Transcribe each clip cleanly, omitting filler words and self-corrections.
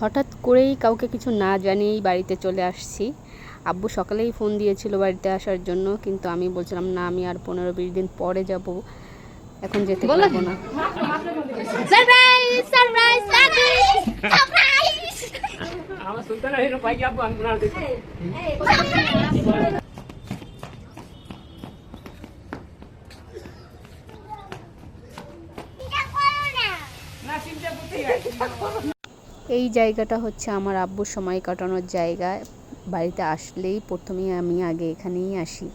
হঠাৎ করেই কাউকে কিছু না জানিয়েই বাড়িতে চলে আসছি। আব্বু সকালেই ফোন দিয়েছিল বাড়িতে আসার জন্য, কিন্তু আমি বলছিলাম না, আমি আর 15-20 দিন পরে যাব, এখন যেতে পারবো না। এই জায়গাটা হচ্ছে আমার আব্বুর সময় কাটানোর জায়গা। বাড়িতে আসলেই প্রথমেই আমি আগে এখানেই আসি।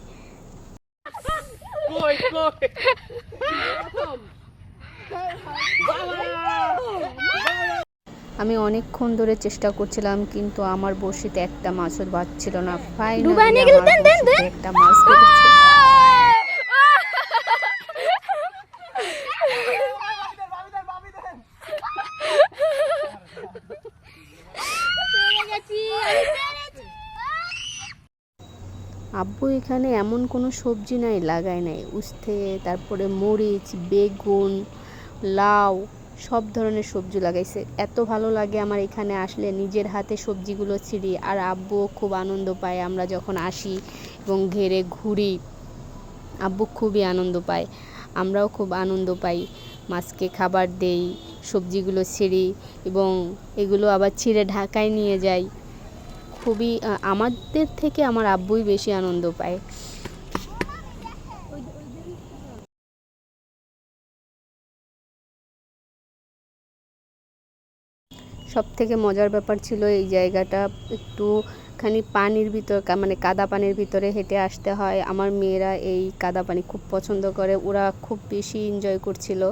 আমি অনেকক্ষণ ধরে চেষ্টা করছিলাম, কিন্তু আমার বড়শিতে একটা মাছও বাজছিল না। ফাইনালি একটা মাছ পেয়েছি। আব্বু এখানে এমন কোনো সবজি নাই লাগায় নাই, উস্তে, তারপরে মরিচ, বেগুন, লাউ, সব ধরনের সবজি লাগাইছে। এত ভালো লাগে আমার এখানে আসলে, নিজের হাতে সবজিগুলো ছিঁড়ি। আর আব্বুও খুব আনন্দ পায় আমরা যখন আসি এবং ঘেরে ঘুরি। আব্বু খুবই আনন্দ পায়, আমরাও খুব আনন্দ পাই। মাছকে খাবার দেই, সবজিগুলো ছিঁড়ি এবং এগুলো আবার ছিঁড়ে ঢাকায় নিয়ে যাই। খুবই আমাদের থেকে আমার আব্বুই বেশি আনন্দ পায়। সব থেকে মজার ব্যাপার ছিল এই জায়গাটা একটুখানি পানির ভিতর, মানে কাদা পানির ভিতরে হেঁটে আসতে হয়। আমার মেয়েরা এই কাদা পানি খুব পছন্দ করে, ওরা খুব বেশি এনজয় করছিল।